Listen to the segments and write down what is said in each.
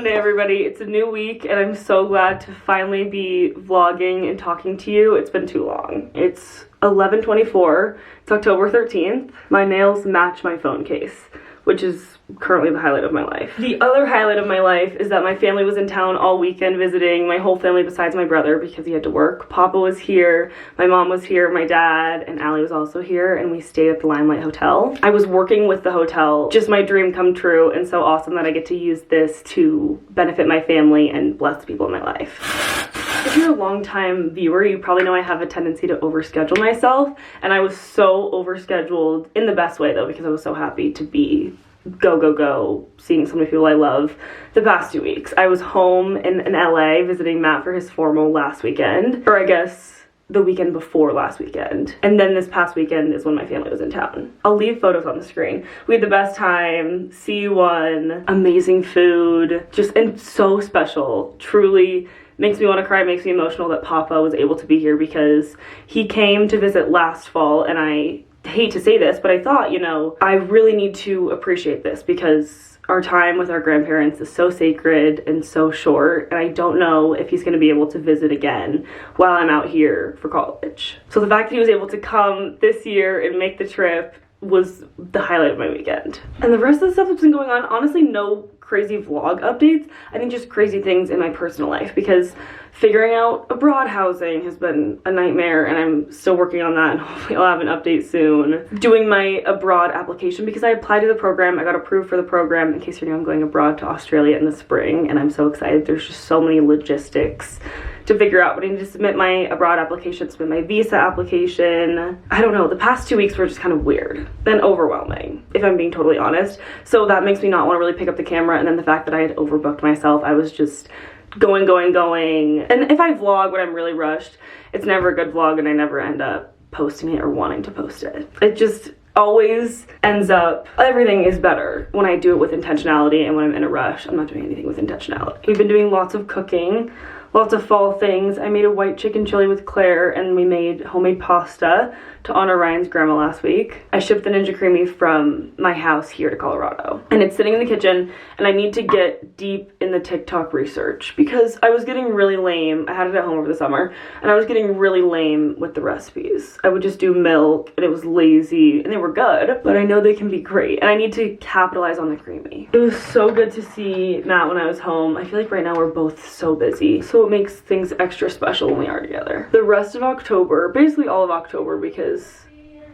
Monday, everybody. It's a new week and I'm so glad to finally be vlogging and talking to you. It's been too long. It's 11:24. It's October 13th. My nails match my phone case, which is currently the highlight of my life. The other highlight of my life is that my family was in town all weekend visiting, my whole family besides my brother because he had to work. Papa was here, my mom was here, my dad, and Allie was also here, and we stayed at the Limelight Hotel. I was working with the hotel, just my dream come true, and so awesome that I get to use this to benefit my family and bless the people in my life. If you're a long-time viewer, you probably know I have a tendency to overschedule myself, and I was so overscheduled, in the best way though, because I was so happy to be go, seeing so many people I love the past 2 weeks. I was home in LA visiting Matt for his formal last weekend, or I guess the weekend before last weekend. And then this past weekend is when my family was in town. I'll leave photos on the screen. We had the best time, C1, amazing food, and so special. Truly makes me want to cry, makes me emotional that Papa was able to be here because he came to visit last fall, and I hate to say this, but I thought, you know, I really need to appreciate this because our time with our grandparents is so sacred and so short, and I don't know if he's going to be able to visit again while I'm out here for college. So the fact that he was able to come this year and make the trip was the highlight of my weekend. And the rest of the stuff that's been going on, honestly, no crazy vlog updates. I think just crazy things in my personal life because figuring out abroad housing has been a nightmare, and I'm still working on that, and hopefully I'll have an update soon. Doing my abroad application because I applied to the program, I got approved for the program. In case you know, I'm going abroad to Australia in the spring, and I'm so excited. There's just so many logistics to figure out, but I need to submit my abroad application, submit my visa application. I don't know, the past 2 weeks were just kind of weird and overwhelming, if I'm being totally honest. So that makes me not want to really pick up the camera, and then the fact that I had overbooked myself, I was just going. And if I vlog when I'm really rushed, it's never a good vlog, and I never end up posting it or wanting to post it. It just always ends up, everything is better when I do it with intentionality, and when I'm in a rush, I'm not doing anything with intentionality. We've been doing lots of cooking, lots of fall things. I made a white chicken chili with Claire, and we made homemade pasta to honor Ryan's grandma last week. I shipped the Ninja Creamy from my house here to Colorado, and it's sitting in the kitchen, and I need to get deep in the TikTok research because I was getting really lame. I had it at home over the summer, and I was getting really lame with the recipes. I would just do milk, and it was lazy, and they were good, but I know they can be great, and I need to capitalize on the creamy. It was so good to see Matt when I was home. I feel like right now we're both so busy, so it makes things extra special when we are together. The rest of October, basically all of October, because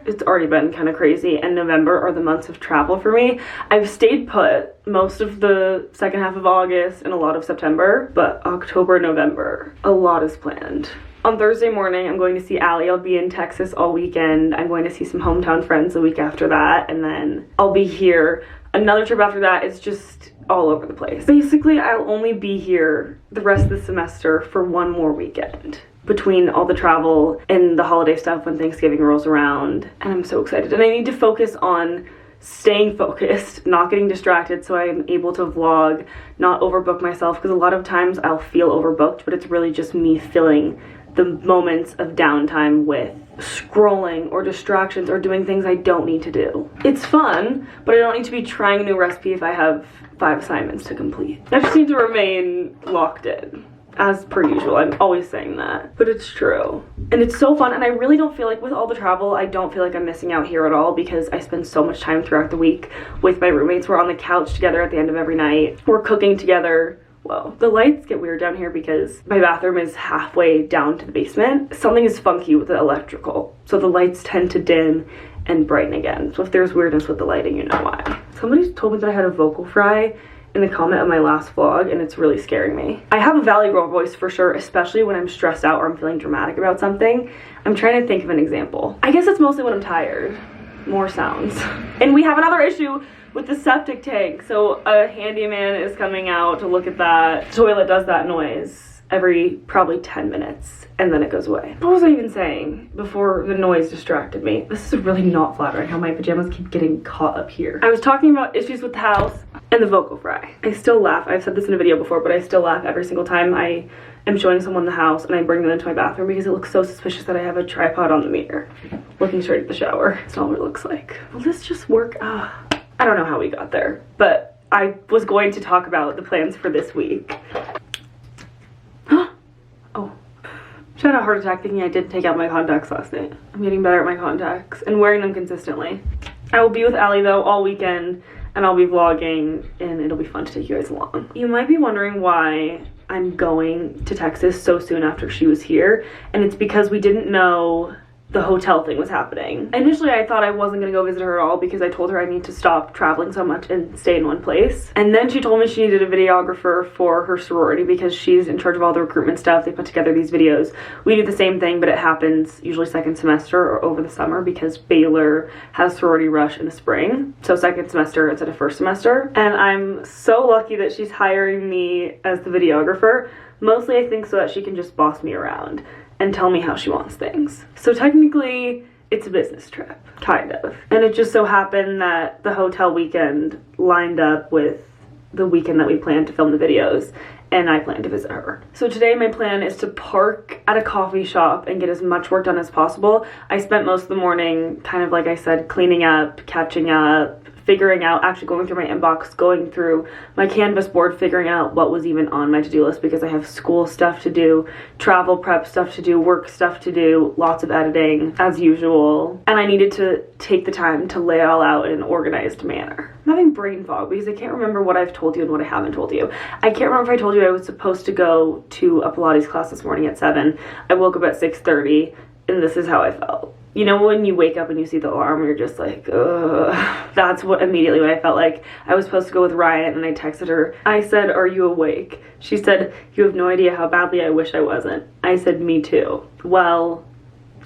it's already been kind of crazy, and November are the months of travel for me. I've stayed put most of the second half of August and a lot of September, but October, November, a lot is planned. On Thursday morning, I'm going to see Allie. I'll be in Texas all weekend. I'm going to see some hometown friends the week after that, and then I'll be here. Another trip after that is just all over the place. Basically, I'll only be here the rest of the semester for one more weekend between all the travel and the holiday stuff when Thanksgiving rolls around, and I'm so excited. And I need to focus on staying focused, not getting distracted, so I'm able to vlog, not overbook myself, because a lot of times I'll feel overbooked, but it's really just me filling the moments of downtime with scrolling or distractions or doing things I don't need to do. It's fun, but I don't need to be trying a new recipe if I have 5 assignments to complete. I just need to remain locked in. As per usual, I'm always saying that, but it's true. And it's so fun, and I really don't feel like, with all the travel, I don't feel like I'm missing out here at all because I spend so much time throughout the week with my roommates. We're on the couch together at the end of every night. We're cooking together. Whoa, the lights get weird down here because my bathroom is halfway down to the basement. Something is funky with the electrical, so the lights tend to dim and brighten again. So if there's weirdness with the lighting, you know why. Somebody told me that I had a vocal fry in the comment of my last vlog, and it's really scaring me. I have a Valley Girl voice for sure, especially when I'm stressed out or I'm feeling dramatic about something. I'm trying to think of an example. I guess it's mostly when I'm tired. More sounds. And we have another issue with the septic tank. So a handyman is coming out to look at that. The toilet does that noise every probably 10 minutes, and then it goes away. What was I even saying before the noise distracted me? This is really not flattering how my pajamas keep getting caught up here. I was talking about issues with the house and the vocal fry. I still laugh. I've said this in a video before, but I still laugh every single time I am showing someone the house and I bring them into my bathroom because it looks so suspicious that I have a tripod on the mirror looking straight at the shower. That's not what it looks like. Will this just work? I don't know how we got there, but I was going to talk about the plans for this week. Oh. I had a heart attack thinking I did take out my contacts last night. I'm getting better at my contacts and wearing them consistently. I will be with Allie though all weekend, and I'll be vlogging, and it'll be fun to take you guys along. You might be wondering why I'm going to Texas so soon after she was here, and it's because we didn't know the hotel thing was happening. Initially, I thought I wasn't gonna go visit her at all because I told her I need to stop traveling so much and stay in one place. And then she told me she needed a videographer for her sorority because she's in charge of all the recruitment stuff. They put together these videos. We do the same thing, but it happens usually second semester or over the summer because Baylor has sorority rush in the spring. So second semester instead of first semester. And I'm so lucky that she's hiring me as the videographer. Mostly I think so that she can just boss me around and tell me how she wants things. So technically, it's a business trip, kind of. And it just so happened that the hotel weekend lined up with the weekend that we planned to film the videos, and I plan to visit her. So today my plan is to park at a coffee shop and get as much work done as possible. I spent most of the morning, kind of like I said, cleaning up, catching up, figuring out, actually going through my inbox, going through my Canvas board, figuring out what was even on my to-do list because I have school stuff to do, travel prep stuff to do, work stuff to do, lots of editing as usual. And I needed to take the time to lay it all out in an organized manner. I'm having brain fog because I can't remember what I've told you and what I haven't told you. I can't remember if I told you I was supposed to go to a Pilates class this morning at 7. I woke up at 6:30 and this is how I felt. You know when you wake up and you see the alarm and you're just like, ugh. That's immediately what I felt like. I was supposed to go with Ryan and I texted her. I said, are you awake? She said, you have no idea how badly I wish I wasn't. I said, me too. Well,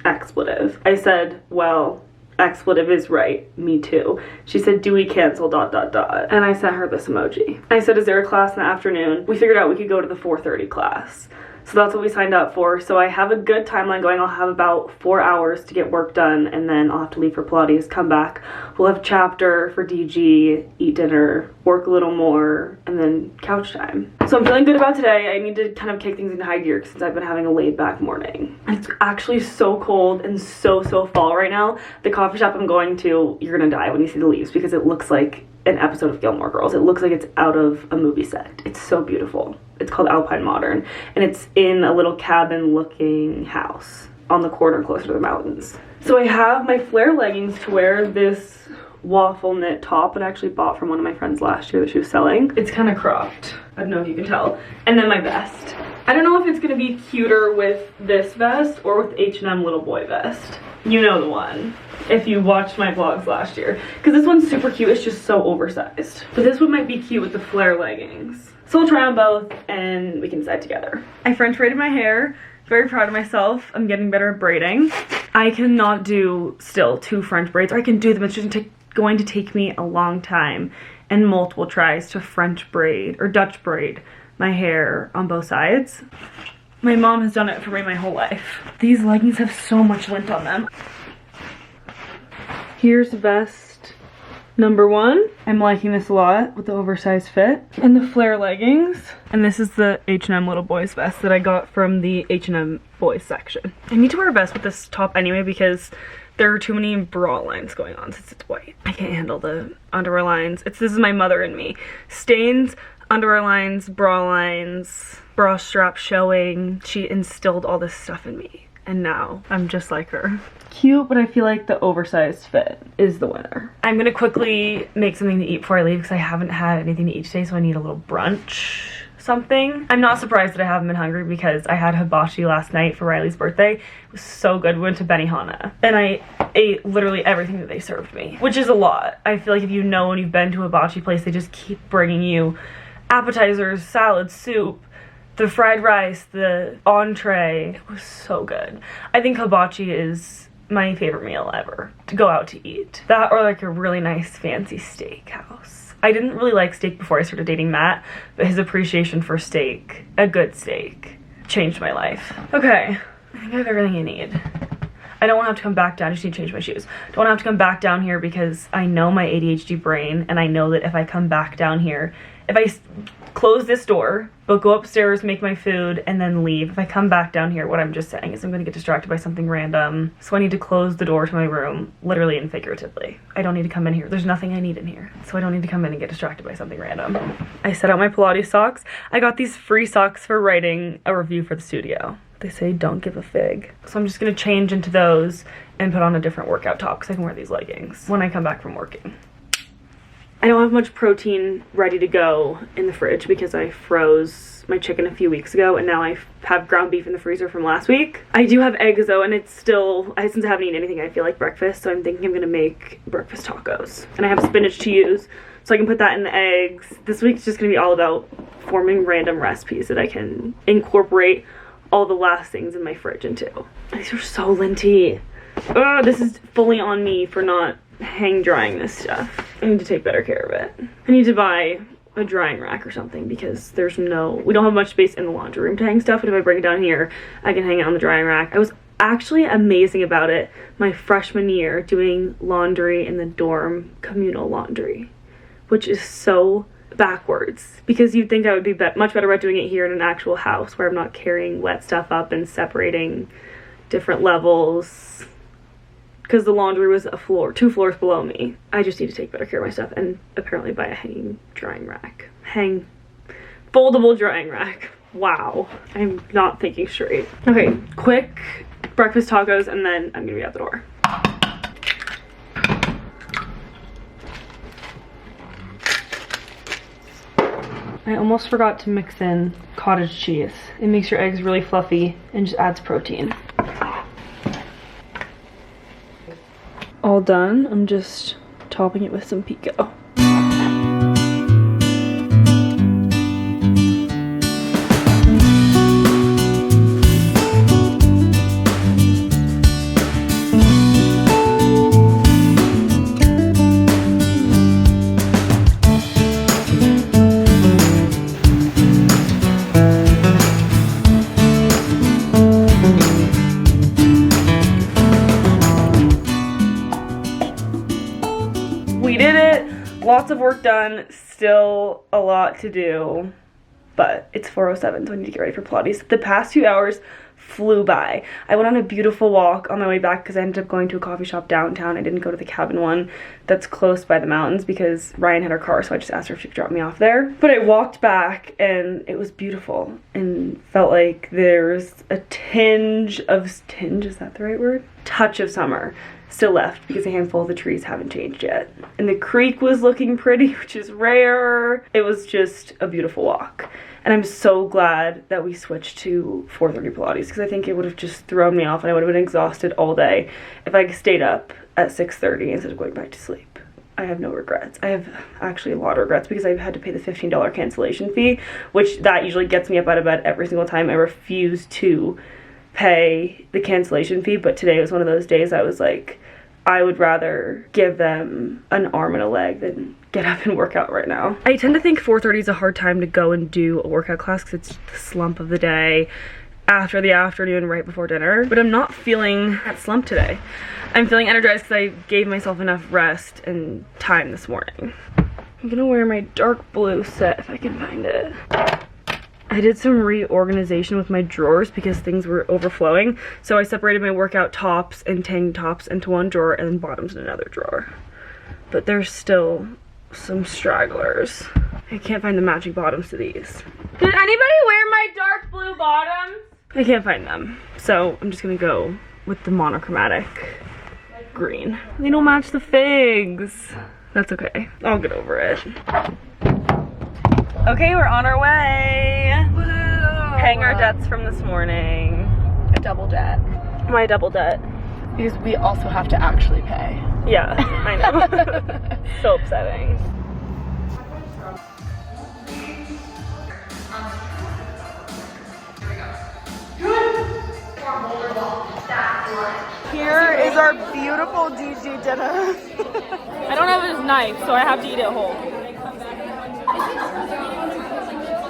expletive. I said, well, expletive is right. Me too. She said, do we cancel ... And I sent her this emoji. I said, is there a class in the afternoon? We figured out we could go to the 4:30 class. So that's what we signed up for. So I have a good timeline going. I'll have about 4 hours to get work done, and then I'll have to leave for Pilates, come back. We'll have chapter for DG, eat dinner, work a little more, and then couch time. So I'm feeling good about today. I need to kind of kick things into high gear since I've been having a laid back morning. And it's actually so cold and so fall right now. The coffee shop I'm going to, you're gonna die when you see the leaves because it looks like an episode of Gilmore Girls. It looks like it's out of a movie set. It's so beautiful. It's called Alpine Modern, and it's in a little cabin looking house on the corner closer to the mountains. So I have my flare leggings to wear, this waffle knit top that I actually bought from one of my friends last year that she was selling. It's kind of cropped. I don't know if you can tell. And then my vest. I don't know if it's gonna be cuter with this vest or with H&M little boy vest. You know the one, if you watched my vlogs last year. Because this one's super cute, it's just so oversized. But this one might be cute with the flare leggings. So we'll try on both and we can decide together. I French braided my hair. Very proud of myself. I'm getting better at braiding. I cannot do still 2 French braids, or I can do them. It's just going to take me a long time and multiple tries to French braid or Dutch braid my hair on both sides. My mom has done it for me my whole life. These leggings have so much lint on them. Here's vest number 1. I'm liking this a lot with the oversized fit. And the flare leggings. And this is the H&M little boys vest that I got from the H&M boys section. I need to wear a vest with this top anyway because there are too many bra lines going on since it's white. I can't handle the underwear lines. This is my mother and me. Stains, underwear lines, bra lines, bra strap showing. She instilled all this stuff in me. And now I'm just like her. Cute, but I feel like the oversized fit is the winner. I'm gonna quickly make something to eat before I leave because I haven't had anything to eat today, so I need a little brunch something. I'm not surprised that I haven't been hungry because I had hibachi last night for Riley's birthday. It was so good. We went to Benihana and I ate literally everything that they served me, which is a lot. I feel like if you know and you've been to a hibachi place, they just keep bringing you appetizers, salad, soup, the fried rice, the entree. It was so good. I think hibachi is my favorite meal ever to go out to eat. That or like a really nice fancy steakhouse. I didn't really like steak before I started dating Matt, but his appreciation for steak, a good steak, changed my life. Okay, I think I have everything I need. I don't want to have to come back down. I just need to change my shoes. Don't want to have to come back down here because I know my ADHD brain, and I know that if I come back down here, if I close this door, but go upstairs, make my food, and then leave, if I come back down here, what I'm just saying is I'm going to get distracted by something random. So I need to close the door to my room, literally and figuratively. I don't need to come in here. There's nothing I need in here. So I don't need to come in and get distracted by something random. I set out my Pilates socks. I got these free socks for writing a review for the studio. They say don't give a fig. So I'm just going to change into those and put on a different workout top because I can wear these leggings when I come back from working. I don't have much protein ready to go in the fridge because I froze my chicken a few weeks ago and now I have ground beef in the freezer from last week. I do have eggs though, and it's still, since I haven't eaten anything, I feel like breakfast, so I'm thinking I'm gonna make breakfast tacos. And I have spinach to use, so I can put that in the eggs. This week's just gonna be all about forming random recipes that I can incorporate all the last things in my fridge into. These are so linty. Ugh, this is fully on me for not hang drying this stuff. I need to take better care of it. I need to buy a drying rack or something because we don't have much space in the laundry room to hang stuff, and if I bring it down here, I can hang it on the drying rack. I was actually amazing about it my freshman year doing laundry in the dorm, communal laundry, which is so backwards because you'd think I would be much better about doing it here in an actual house where I'm not carrying wet stuff up and separating different levels, because the laundry was two floors below me. I just need to take better care of my stuff and apparently buy a hanging drying rack. Foldable drying rack. Wow, I'm not thinking straight. Okay, quick breakfast tacos and then I'm gonna be out the door. I almost forgot to mix in cottage cheese. It makes your eggs really fluffy and just adds protein. All done. I'm just topping it with some pico. We did it. Lots of work done. Still a lot to do. But it's 4:07, so I need to get ready for Pilates. The past 2 hours flew by. I went on a beautiful walk on my way back because I ended up going to a coffee shop downtown. I didn't go to the cabin one that's close by the mountains because Ryan had her car, so I just asked her if she could drop me off there. But I walked back and it was beautiful and felt like there's a tinge, is that the right word? Touch of summer still left because a handful of the trees haven't changed yet. And the creek was looking pretty, which is rare. It was just a beautiful walk. And I'm so glad that we switched to 4:30 Pilates because I think it would have just thrown me off and I would have been exhausted all day if I stayed up at 6:30 instead of going back to sleep. I have no regrets. I have actually a lot of regrets because I've had to pay the $15 cancellation fee, which that usually gets me up out of bed every single time. I refuse to pay the cancellation fee, but today was one of those days I was like, I would rather give them an arm and a leg than get up and work out right now. I tend to think 4:30 is a hard time to go and do a workout class because it's the slump of the day after the afternoon right before dinner, but I'm not feeling that slump today. I'm feeling energized because I gave myself enough rest and time this morning. I'm gonna wear my dark blue set if I can find it. I did some reorganization with my drawers because things were overflowing. So I separated my workout tops and tank tops into one drawer and then bottoms in another drawer. But there's still some stragglers. I can't find the matching bottoms to these. Did anybody wear my dark blue bottoms? I can't find them. So I'm just gonna go with the monochromatic green. They don't match the figs. That's okay. I'll get over it. Okay, we're on our way. Woo! Paying our debts from this morning. A double debt. My double debt. Because we also have to actually pay. Yeah, I know. So upsetting. Here is our beautiful DG dinner. I don't have his knife, so I have to eat it whole.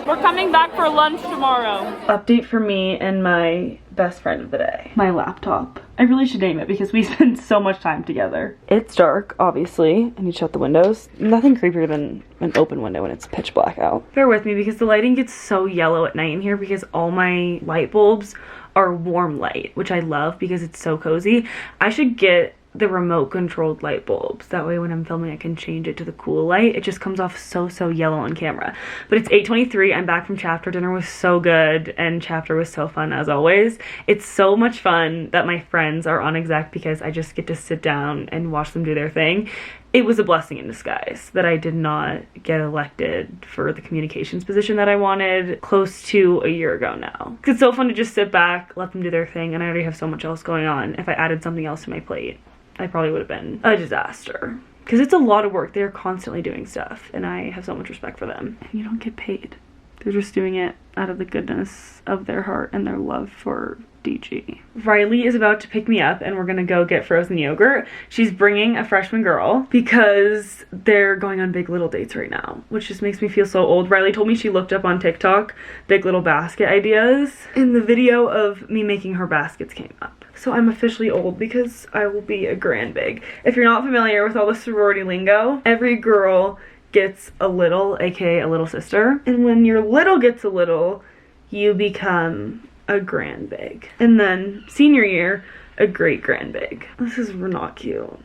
We're coming back for lunch tomorrow. Update for me and my best friend of the day. My laptop. I really should name it because we spend so much time together. It's dark, obviously. I need to shut the windows. Nothing creepier than an open window when it's pitch black out. Bear with me because the lighting gets so yellow at night in here because all my light bulbs are warm light, which I love because it's so cozy. I should get the remote controlled light bulbs. That way when I'm filming I can change it to the cool light. It just comes off so yellow on camera. But it's 8:23. I'm back from chapter. Dinner was so good and chapter was so fun as always. It's so much fun that my friends are on exec because I just get to sit down and watch them do their thing. It was a blessing in disguise that I did not get elected for the communications position that I wanted close to a year ago now. It's so fun to just sit back, let them do their thing, and I already have so much else going on. If I added something else to my plate, I probably would have been a disaster. Because it's a lot of work. They're constantly doing stuff, and I have so much respect for them. And you don't get paid. They're just doing it out of the goodness of their heart and their love for DG. Riley is about to pick me up and we're gonna go get frozen yogurt. She's bringing a freshman girl because they're going on Big Little dates right now, which just makes me feel so old. Riley told me she looked up on TikTok Big Little basket ideas and the video of me making her baskets came up. So I'm officially old because I will be a grand big. If you're not familiar with all the sorority lingo, every girl gets a little, aka a little sister. And when your little gets a little, you become a grand big. And then senior year, a great grand big. This is not cute.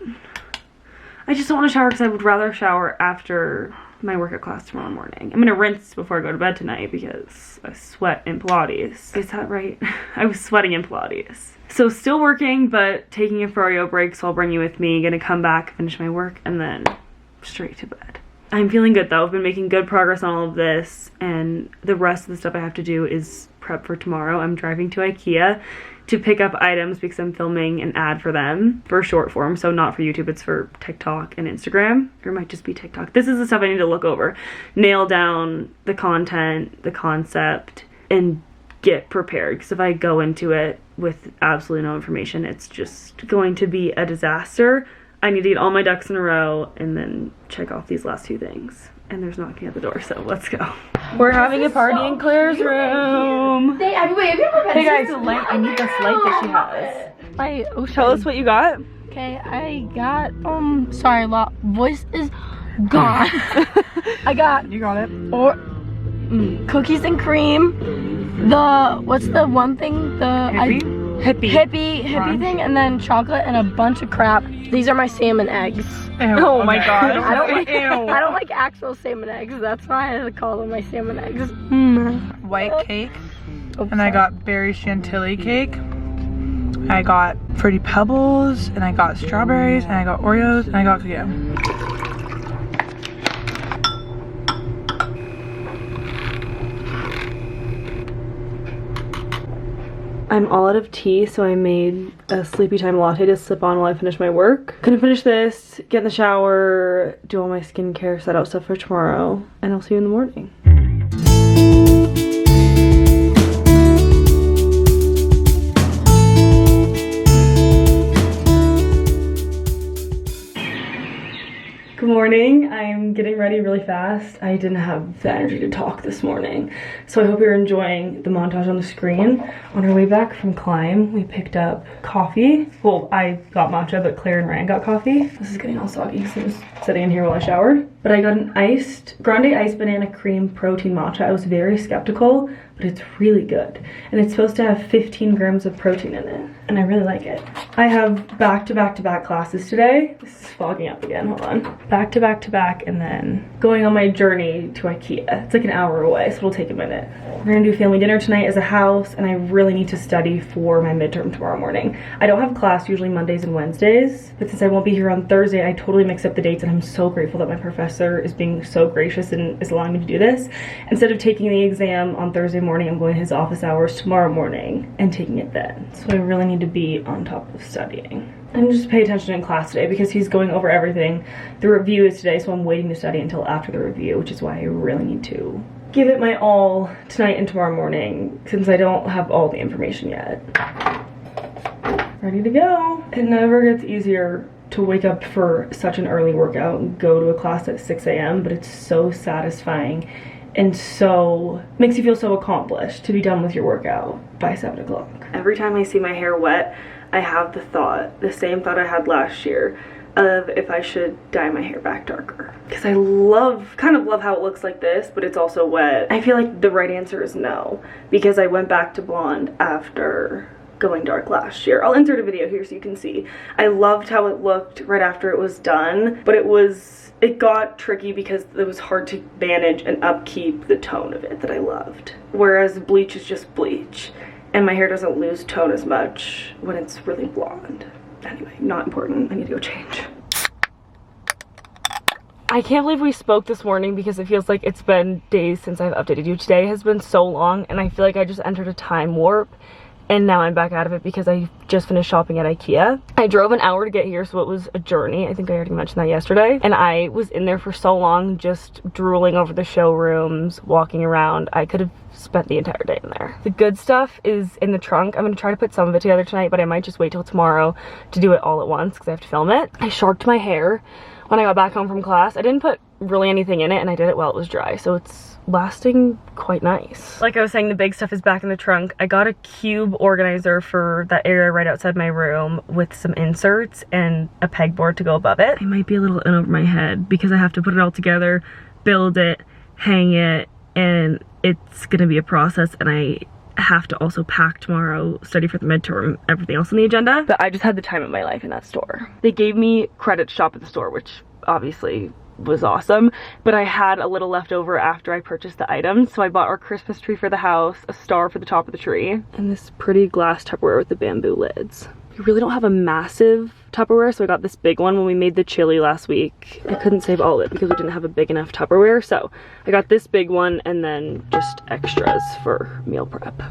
I just don't want to shower because I would rather shower after my workout class tomorrow morning. I'm gonna rinse before I go to bed tonight because I sweat in Pilates. Is that right? I was sweating in Pilates. So still working, but taking a froyo break, so I'll bring you with me. Gonna come back, finish my work, and then straight to bed. I'm feeling good though. I've been making good progress on all of this, and the rest of the stuff I have to do is prep for tomorrow. I'm driving to IKEA to pick up items because I'm filming an ad for them for short form, so not for YouTube, it's for TikTok and Instagram, or it might just be TikTok. This is the stuff I need to look over, nail down the content, the concept, and get prepared, because if I go into it with absolutely no information, it's just going to be a disaster. I need to get all my ducks in a row and then check off these last two things. And there's knocking at the door, so let's go. We're having a party in Claire's room. Hey guys, I need this light that she has. My ocean. Tell us what you got. Okay, I got, sorry, voice is gone. I got. You got it. Cookies and cream. What's the one thing? Hippie thing, and then chocolate and a bunch of crap. These are my salmon eggs. Ew, oh my god. I don't like actual salmon eggs. That's why I had to call them my salmon eggs. White cake. And I got berry chantilly cake. I got Fruity Pebbles, and I got strawberries, and I got Oreos, and I got cookie dough. I'm all out of tea, so I made a sleepy time latte to sip on while I finish my work. Gonna finish this, get in the shower, do all my skincare, set out stuff for tomorrow, and I'll see you in the morning. Good morning. I'm getting ready really fast. I didn't have the energy to talk this morning, so I hope you're enjoying the montage on the screen. On our way back from Climb, we picked up coffee. Well, I got matcha, but Claire and Ryan got coffee. This is getting all soggy because I was sitting in here while I showered. But I got an grande iced banana cream protein matcha. I was very skeptical, but it's really good. And it's supposed to have 15 grams of protein in it, and I really like it. I have back-to-back classes today. This is fogging up again, hold on. Back-to-back, and then going on my journey to IKEA. It's like an hour away, so it'll take a minute. We're gonna do family dinner tonight as a house, and I really need to study for my midterm tomorrow morning. I don't have class usually Mondays and Wednesdays, but since I won't be here on Thursday, I totally mix up the dates, and I'm so grateful that my professor is being so gracious and is allowing me to do this. Instead of taking the exam on Thursday morning, I'm going to his office hours tomorrow morning and taking it then. So I really need to be on top of studying. And just pay attention in class today because he's going over everything. The review is today, so I'm waiting to study until after the review, which is why I really need to give it my all tonight and tomorrow morning since I don't have all the information yet. Ready to go. It never gets easier to wake up for such an early workout and go to a class at 6 a.m., but it's so satisfying and so makes you feel so accomplished to be done with your workout by 7 o'clock. Every time I see my hair wet, I have the same thought I had last year of if I should dye my hair back darker. Because I kind of love how it looks like this, but it's also wet. I feel like the right answer is no, because I went back to blonde after going dark last year. I'll insert a video here so you can see. I loved how it looked right after it was done, but it got tricky because it was hard to manage and upkeep the tone of it that I loved. Whereas bleach is just bleach, and my hair doesn't lose tone as much when it's really blonde. Anyway, not important. I need to go change. I can't believe we spoke this morning because it feels like it's been days since I've updated you. Today has been so long, and I feel like I just entered a time warp, and now I'm back out of it because I just finished shopping at IKEA. I drove an hour to get here, so it was a journey. I think I already mentioned that yesterday. And I was in there for so long, just drooling over the showrooms, walking around. I could have spent the entire day in there. The good stuff is in the trunk. I'm gonna try to put some of it together tonight, but I might just wait till tomorrow to do it all at once because I have to film it. I sharked my hair when I got back home from class. I didn't put really anything in it, and I did it while it was dry, so it's lasting quite nice. Like I was saying, the big stuff is back in the trunk. I got a cube organizer for that area right outside my room with some inserts and a pegboard to go above it. I might be a little in over my head because I have to put it all together, build it, hang it, and it's gonna be a process, and I have to also pack tomorrow, study for the midterm, everything else on the agenda. But I just had the time of my life in that store. They gave me credit to shop at the store, which obviously was awesome, but I had a little left over after I purchased the items, so I bought our Christmas tree for the house, a star for the top of the tree, and this pretty glass Tupperware with the bamboo lids. We really don't have a massive Tupperware, so I got this big one when we made the chili last week. I couldn't save all of it because we didn't have a big enough Tupperware, so I got this big one and then just extras for meal prep.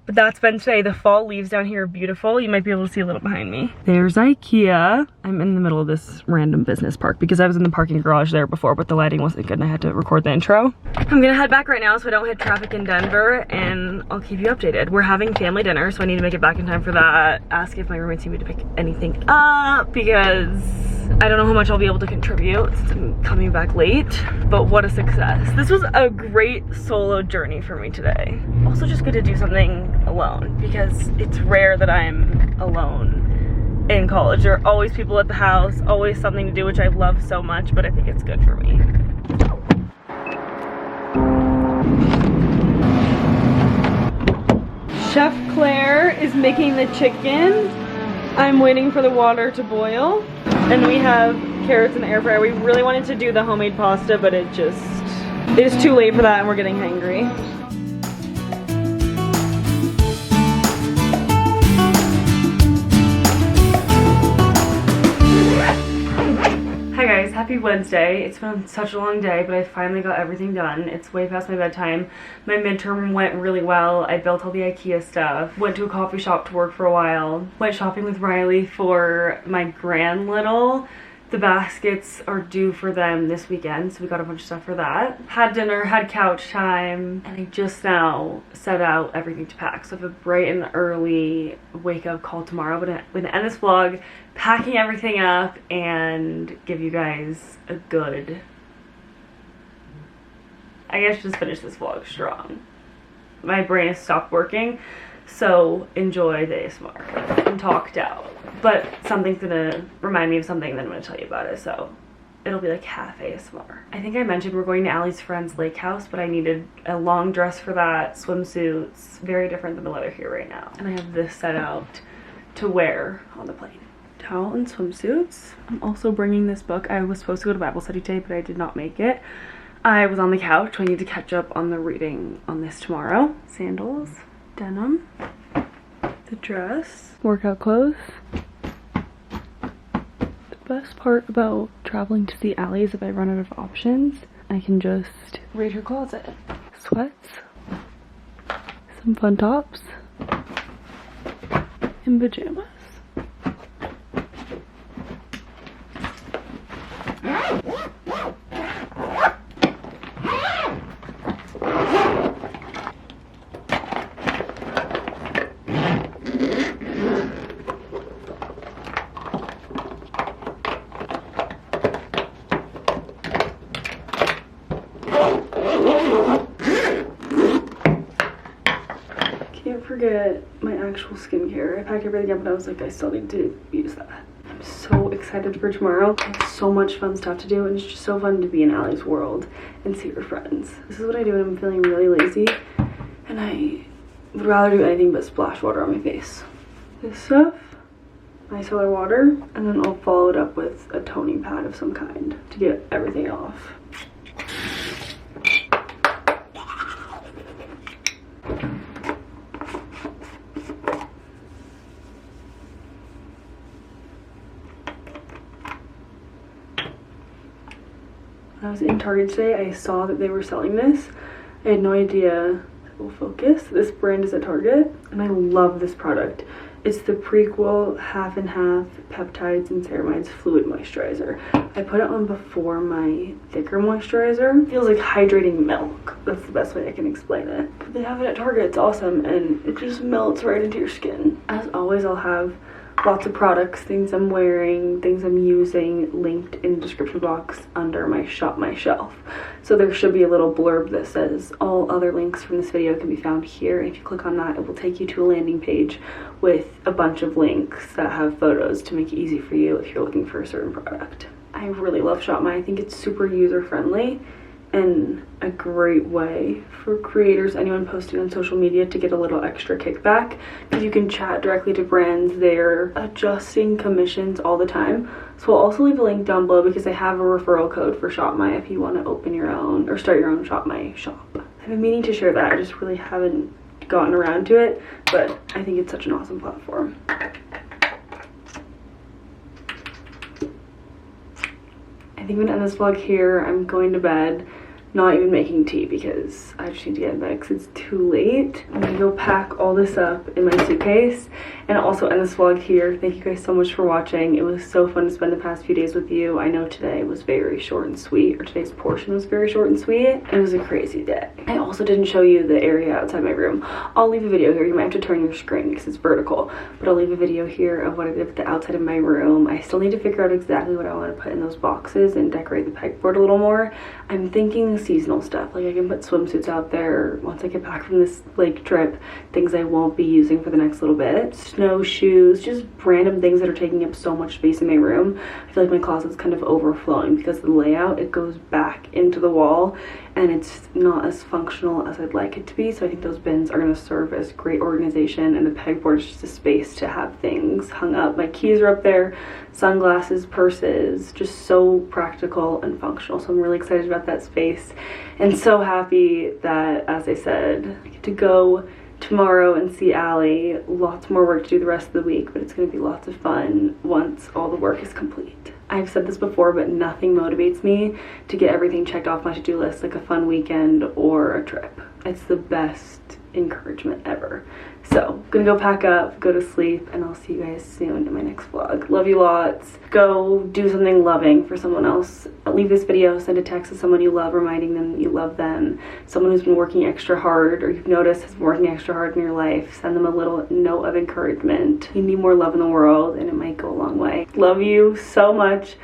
But that's been today. The fall leaves down here are beautiful. You might be able to see a little behind me. There's IKEA. I'm in the middle of this random business park because I was in the parking garage there before, but the lighting wasn't good and I had to record the intro. I'm gonna head back right now so I don't hit traffic in Denver, and I'll keep you updated. We're having family dinner, so I need to make it back in time for that. Ask if my roommates need me to pick anything up because I don't know how much I'll be able to contribute since I'm coming back late, but what a success. This was a great solo journey for me today. Also just good to do something alone because it's rare that I'm alone in college. There are always people at the house, always something to do, which I love so much, but I think it's good for me. Chef Claire is making the chicken. I'm waiting for the water to boil. And we have carrots in the air fryer. We really wanted to do the homemade pasta, but it is too late for that and we're getting hangry. Hi guys, happy Wednesday. It's been such a long day, but I finally got everything done. It's way past my bedtime. My midterm went really well. I built all the IKEA stuff. Went to a coffee shop to work for a while. Went shopping with Riley for my grand little. The baskets are due for them this weekend, so we got a bunch of stuff for that. Had dinner, had couch time, and I just now set out everything to pack. So I have a bright and early wake-up call tomorrow, but I'm gonna end this vlog packing everything up and give you guys a good, I guess just finish this vlog strong. My brain has stopped working, so enjoy the ASMR. I'm talked out. But something's gonna remind me of something, then I'm gonna tell you about it, so it'll be like half ASMR. I think I mentioned we're going to Allie's friend's lake house, but I needed a long dress for that, swimsuits, very different than the weather here right now. And I have this set out to wear on the plane. Towel and swimsuits. I'm also bringing this book. I was supposed to go to Bible study today, but I did not make it. I was on the couch, so I need to catch up on the reading on this tomorrow. Sandals, denim, the dress, workout clothes. The best part about traveling to see Allie is if I run out of options, I can just raid her closet. Sweats, some fun tops, and pajamas. forget my actual skincare. I packed everything up and I was like, I still need to use that. I'm so excited for tomorrow. I have so much fun stuff to do, and it's just so fun to be in Allie's world and see her friends. This is what I do when I'm feeling really lazy and I would rather do anything but splash water on my face. This stuff, micellar water, and then I'll follow it up with a toning pad of some kind to get everything off. When I was in Target today, I saw that they were selling this. I had no idea it will focus. This brand is at Target, and I love this product. It's the Prequel half and half peptides and ceramides fluid moisturizer. I put it on before my thicker moisturizer. It feels like hydrating milk. That's the best way I can explain it. But they have it at Target. It's awesome, and it just melts right into your skin. As always, I'll have lots of products, things I'm wearing, things I'm using, linked in the description box under my Shop My Shelf. So there should be a little blurb that says all other links from this video can be found here. If you click on that, it will take you to a landing page with a bunch of links that have photos to make it easy for you if you're looking for a certain product. I really love Shop My. I think it's super user-friendly and a great way for creators, anyone posting on social media, to get a little extra kickback, because you can chat directly to brands. They're adjusting commissions all the time. So I'll also leave a link down below because I have a referral code for Shop My if you want to open your own or start your own Shop My shop. I've been meaning to share that, I just really haven't gotten around to it, but I think it's such an awesome platform. I think I'm gonna end this vlog here. I'm going to bed, not even making tea because I just need to get in bed because it's too late. I'm gonna go pack all this up in my suitcase and also end this vlog here. Thank you guys so much for watching. It was so fun to spend the past few days with you. I know today was very short and sweet, or today's portion was very short and sweet. It was a crazy day. I also didn't show you the area outside my room. I'll leave a video here. You might have to turn your screen because it's vertical, but I'll leave a video here of what I did with the outside of my room. I still need to figure out exactly what I want to put in those boxes and decorate the pegboard a little more. I'm thinking seasonal stuff, like I can put swimsuits out there once I get back from this lake trip, things I won't be using for the next little bit, snowshoes, just random things that are taking up so much space in my room. I feel like my closet's kind of overflowing because the layout, it goes back into the wall and it's not as functional as I'd like it to be. So I think those bins are going to serve as great organization, and the pegboard is just a space to have things hung up. My keys are up there, sunglasses, purses, just so practical and functional. So I'm really excited about that space and so happy that, as I said, I get to go tomorrow and see Allie. Lots more work to do the rest of the week, but it's going to be lots of fun once all the work is complete. I've said this before, but nothing motivates me to get everything checked off my to-do list like a fun weekend or a trip. It's the best encouragement ever. So I'm gonna go pack up, go to sleep, and I'll see you guys soon in my next vlog. Love you lots. Go do something loving for someone else. Leave this video, send a text to someone you love, reminding them that you love them. Someone who's been working extra hard, or you've noticed has been working extra hard in your life. Send them a little note of encouragement. You need more love in the world, and it might go a long way. Love you so much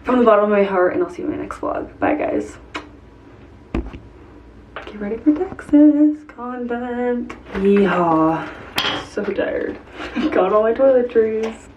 from the bottom of my heart, and I'll see you in my next vlog. Bye, guys. Get ready for Texas content. Yeehaw. So tired. Got all my toiletries.